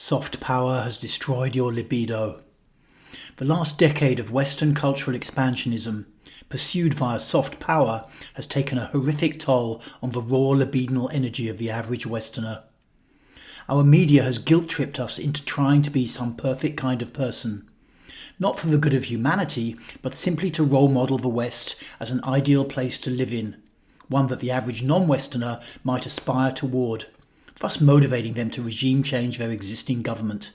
Soft power has destroyed your libido. The last decade of Western cultural expansionism, pursued via soft power, has taken a horrific toll on the raw libidinal energy of the average Westerner. Our media has guilt-tripped us into trying to be some perfect kind of person. Not for the good of humanity, but simply to role model the West as an ideal place to live in, one that the average non-Westerner might aspire toward, thus motivating them to regime change their existing government.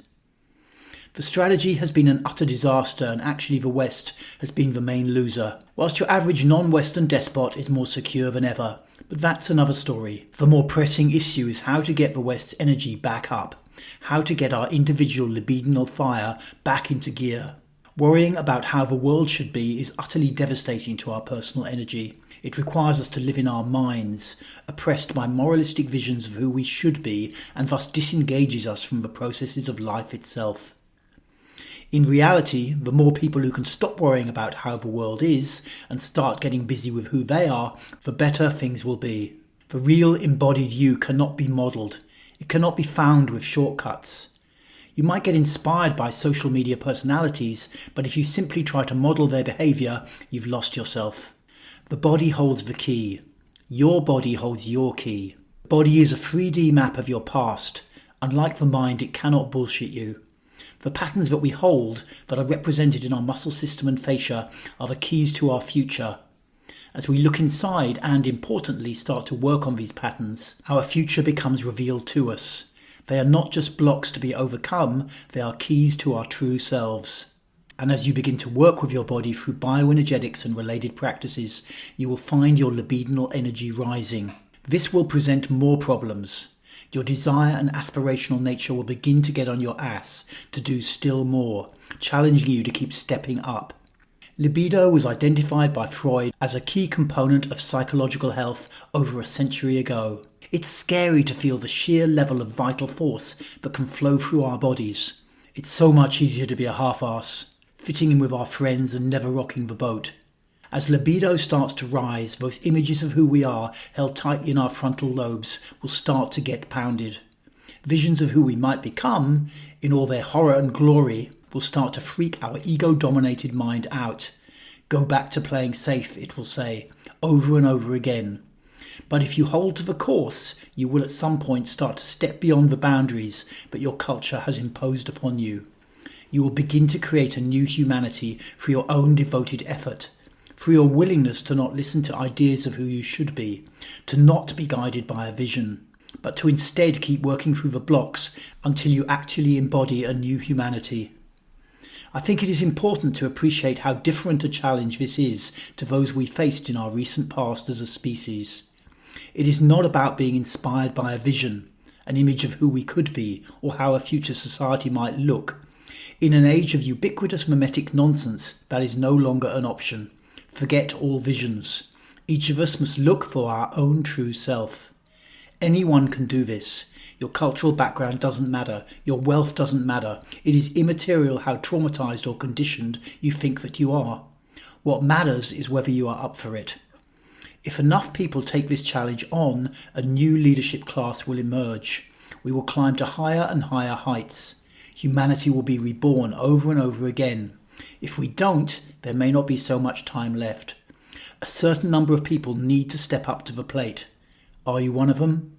The strategy has been an utter disaster, and actually the West has been the main loser, whilst your average non-Western despot is more secure than ever. But that's another story. The more pressing issue is how to get the West's energy back up, how to get our individual libidinal fire back into gear. Worrying about how the world should be is utterly devastating to our personal energy. It requires us to live in our minds, oppressed by moralistic visions of who we should be, and thus disengages us from the processes of life itself. In reality, the more people who can stop worrying about how the world is and start getting busy with who they are, the better things will be. The real embodied you cannot be modelled. It cannot be found with shortcuts. You might get inspired by social media personalities, but if you simply try to model their behaviour, you've lost yourself. The body holds the key. Your body holds your key. The body is a 3D map of your past. Unlike the mind, it cannot bullshit you. The patterns that we hold, that are represented in our muscle system and fascia, are the keys to our future. As we look inside and, importantly, start to work on these patterns, our future becomes revealed to us. They are not just blocks to be overcome, they are keys to our true selves. And as you begin to work with your body through bioenergetics and related practices, you will find your libidinal energy rising. This will present more problems. Your desire and aspirational nature will begin to get on your ass to do still more, challenging you to keep stepping up. Libido was identified by Freud as a key component of psychological health over a century ago. It's scary to feel the sheer level of vital force that can flow through our bodies. It's so much easier to be a half-ass, fitting in with our friends and never rocking the boat. As libido starts to rise, those images of who we are, held tightly in our frontal lobes, will start to get pounded. Visions of who we might become, in all their horror and glory, will start to freak our ego-dominated mind out. Go back to playing safe, it will say, over and over again. But if you hold to the course, you will at some point start to step beyond the boundaries that your culture has imposed upon you. You will begin to create a new humanity through your own devoted effort, through your willingness to not listen to ideas of who you should be, to not be guided by a vision, but to instead keep working through the blocks until you actually embody a new humanity. I think it is important to appreciate how different a challenge this is to those we faced in our recent past as a species. It is not about being inspired by a vision, an image of who we could be, or how a future society might look. In an age of ubiquitous mimetic nonsense, that is no longer an option. Forget all visions. Each of us must look for our own true self. Anyone can do this. Your cultural background doesn't matter. Your wealth doesn't matter. It is immaterial how traumatized or conditioned you think that you are. What matters is whether you are up for it. If enough people take this challenge on, a new leadership class will emerge. We will climb to higher and higher heights. Humanity will be reborn over and over again. If we don't, there may not be so much time left. A certain number of people need to step up to the plate. Are you one of them?